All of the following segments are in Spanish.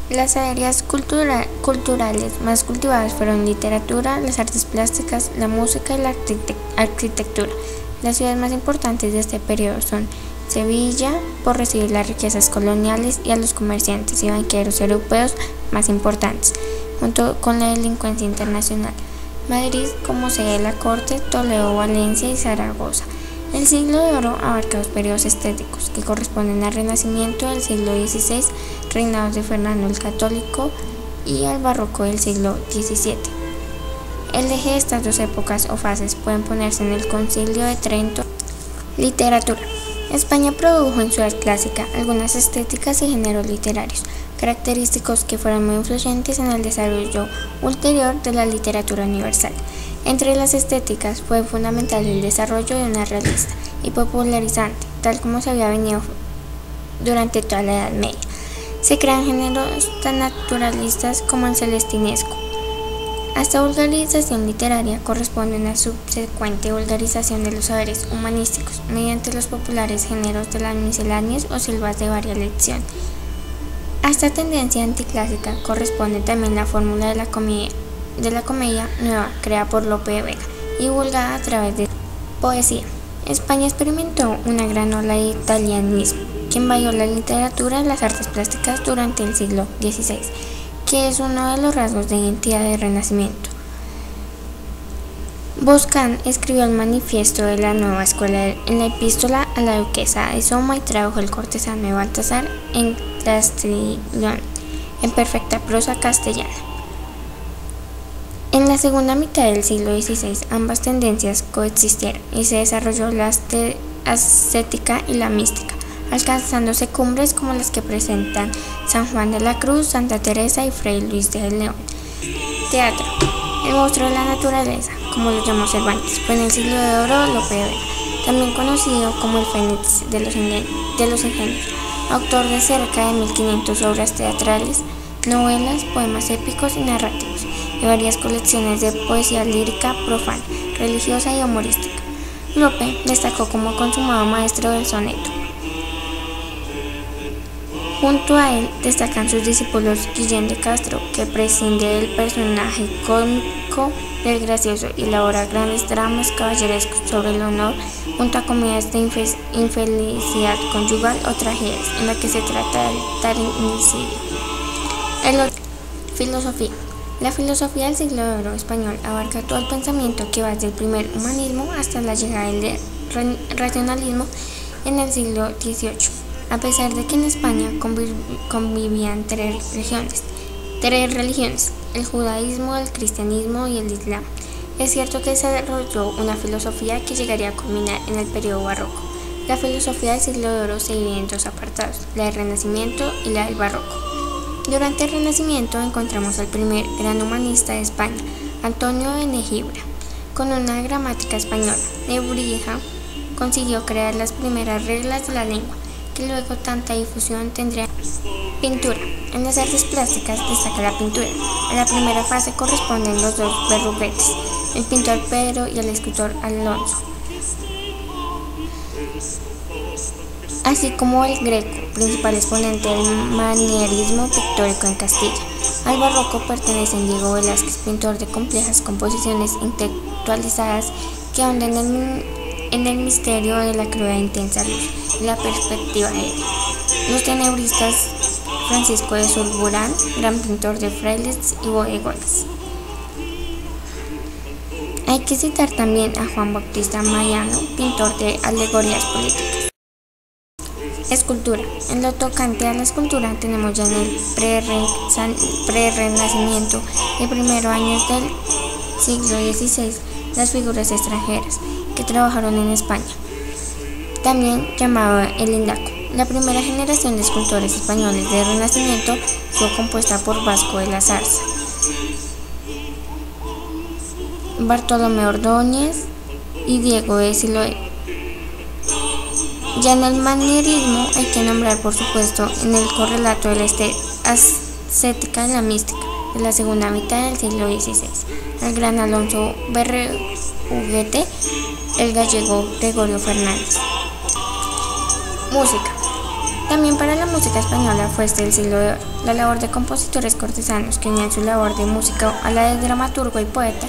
Las áreas culturales más cultivadas fueron literatura, las artes plásticas, la música y la arquitectura. Las ciudades más importantes de este periodo son Sevilla, por recibir las riquezas coloniales y a los comerciantes y banqueros europeos más importantes, junto con la delincuencia internacional. Madrid, como sede de la corte, Toledo, Valencia y Zaragoza. El siglo de oro abarca dos periodos estéticos que corresponden al Renacimiento del siglo XVI, reinados de Fernando el Católico, y al Barroco del siglo XVII. El eje de estas dos épocas o fases pueden ponerse en el Concilio de Trento. Literatura. España produjo en su edad clásica algunas estéticas y géneros literarios, característicos que fueron muy influyentes en el desarrollo ulterior de la literatura universal. Entre las estéticas fue fundamental el desarrollo de una realista y popularizante, tal como se había venido durante toda la Edad Media. Se crean géneros tan naturalistas como el celestinesco. A esta vulgarización literaria corresponde una subsecuente vulgarización de los saberes humanísticos mediante los populares géneros de las misceláneas o silvas de varias lecciones. A esta tendencia anticlásica corresponde también la fórmula de la comedia nueva creada por Lope de Vega y divulgada a través de poesía. España experimentó una gran ola de italianismo que invadió la literatura y las artes plásticas durante el siglo XVI, que es uno de los rasgos de identidad del Renacimiento. Boscan escribió el manifiesto de la nueva escuela en la epístola a la duquesa de Soma y tradujo el cortesano de Baltasar en Castellón, en perfecta prosa castellana. En la segunda mitad del siglo XVI ambas tendencias coexistieron y se desarrolló la ascética y la mística, alcanzándose cumbres como las que presentan San Juan de la Cruz, Santa Teresa y Fray Luis de León. Teatro. El monstruo de la naturaleza, como lo llamó Cervantes, fue en el siglo de oro Lope de Vega, también conocido como el Fénix de los ingenios, autor de cerca de 1500 obras teatrales, novelas, poemas épicos y narrativos, y varias colecciones de poesía lírica, profana, religiosa y humorística. Lope destacó como consumado maestro del soneto. Junto a él destacan sus discípulos Guillén de Castro, que prescinde del personaje cómico del gracioso y elabora grandes dramas caballerescos sobre el honor, junto a comedias de infelicidad conyugal o tragedias en las que se trata del tarinicidio. Filosofía. La filosofía del siglo de oro español abarca todo el pensamiento que va desde el primer humanismo hasta la llegada del racionalismo en el siglo XVIII. A pesar de que en España convivían tres religiones, el judaísmo, el cristianismo y el islam, es cierto que se desarrolló una filosofía que llegaría a culminar en el periodo barroco. La filosofía del siglo de oro se divide en dos apartados, la del Renacimiento y la del Barroco. Durante el Renacimiento encontramos al primer gran humanista de España, Antonio de Negibra, con una gramática española. Nebrija consiguió crear las primeras reglas de la lengua, que luego tanta difusión tendría. Pintura. En las artes plásticas destaca la pintura. A la primera fase corresponden los dos verruguetes, el pintor Pedro y el escultor Alonso, así como el Greco, principal exponente del manierismo pictórico en Castilla. Al barroco pertenecen Diego Velázquez, pintor de complejas composiciones intelectualizadas que ahondan en el misterio de la cruda e intensa luz y la perspectiva aérea. Los tenebristas, Francisco de Zurbarán, gran pintor de frailes y bodegones. Hay que citar también a Juan Bautista Mayano, pintor de alegorías políticas. Escultura. En lo tocante a la escultura tenemos ya en el pre-renacimiento y primeros años del siglo XVI las figuras extranjeras que trabajaron en España, también llamado el Indaco. La primera generación de escultores españoles del Renacimiento fue compuesta por Vasco de la Zarza, Bartolomé Ordóñez y Diego de Siloé. Ya en el manierismo hay que nombrar, por supuesto, en el correlato de la ascética y la mística de la segunda mitad del siglo XVI, al gran Alonso Berruguete, el gallego Gregorio Fernández. Música. También para la música española fue el siglo de oro. La labor de compositores cortesanos que unían su labor de músico a la de dramaturgo y poeta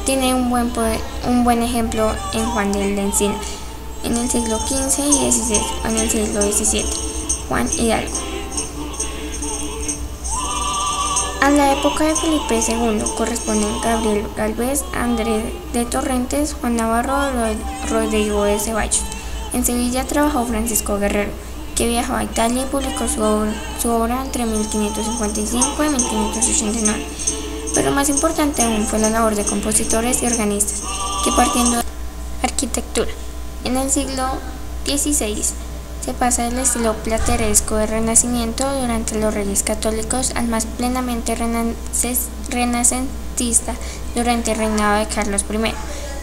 tiene un buen ejemplo en Juan de Encina, en el siglo XV y XVI, o en el siglo XVII, Juan Hidalgo. A la época de Felipe II corresponden Gabriel Gálvez, Andrés de Torrentes, Juan Navarro, Rodrigo de Ceballos. En Sevilla trabajó Francisco Guerrero, que viajó a Italia y publicó su obra entre 1555 y 1589. Pero más importante aún fue la labor de compositores y organistas, que partiendo de la arquitectura. En el siglo XVI se pasa del estilo plateresco del Renacimiento durante los Reyes Católicos al más plenamente renacentista durante el reinado de Carlos I.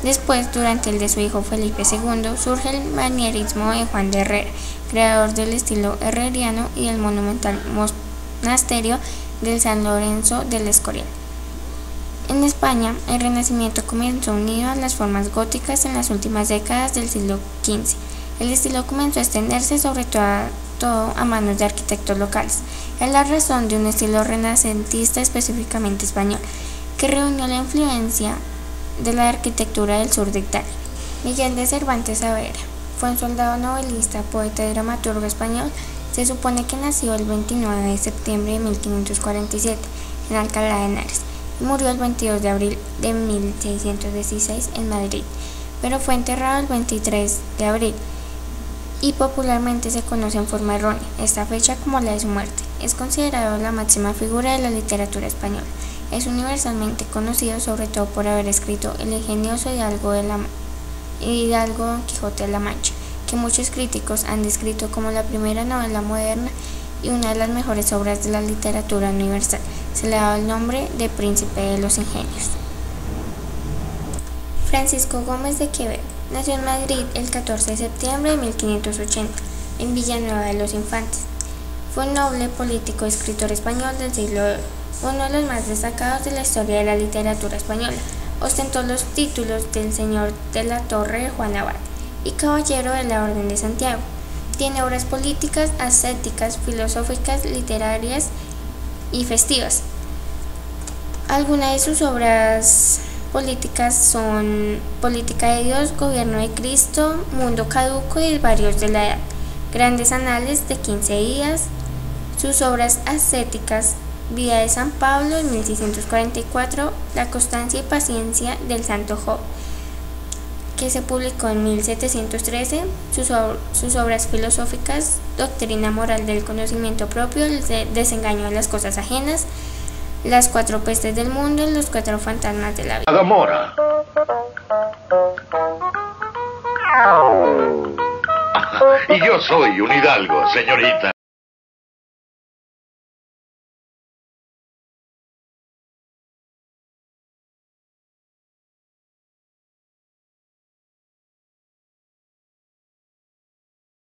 Después, durante el de su hijo Felipe II, surge el manierismo de Juan de Herrera, creador del estilo herreriano y del monumental monasterio del San Lorenzo del Escorial. En España, el Renacimiento comenzó unido a las formas góticas en las últimas décadas del siglo XV. El estilo comenzó a extenderse sobre todo a manos de arquitectos locales. Es la razón de un estilo renacentista específicamente español, que reunió la influencia de la arquitectura del sur de Italia. Miguel de Cervantes Saavedra fue un soldado, novelista, poeta y dramaturgo español. Se supone que nació el 29 de septiembre de 1547 en Alcalá de Henares y murió el 22 de abril de 1616 en Madrid, pero fue enterrado el 23 de abril y popularmente se conoce en forma errónea esta fecha como la de su muerte. Es considerado la máxima figura de la literatura española. Es universalmente conocido sobre todo por haber escrito el ingenioso Hidalgo Don Quijote de la Mancha, que muchos críticos han descrito como la primera novela moderna y una de las mejores obras de la literatura universal. Se le ha dado el nombre de Príncipe de los Ingenios. Francisco Gómez de Quevedo nació en Madrid el 14 de septiembre de 1580, en Villanueva de los Infantes. Fue un noble, político y escritor español del siglo de oro, uno de los más destacados de la historia de la literatura española. Ostentó los títulos del Señor de la Torre de Juan Abad y Caballero de la Orden de Santiago. Tiene obras políticas, ascéticas, filosóficas, literarias y festivas. Algunas de sus obras políticas son Política de Dios, Gobierno de Cristo, Mundo Caduco y Varios de la Edad, Grandes Anales de 15 días. Sus obras ascéticas, Vida de San Pablo en 1644, La constancia y paciencia del Santo Job, que se publicó en 1713, sus obras filosóficas, Doctrina moral del conocimiento propio, El desengaño de las cosas ajenas, Las cuatro pestes del mundo y Los cuatro fantasmas de la vida. Adamora. Y yo soy un hidalgo, señorita.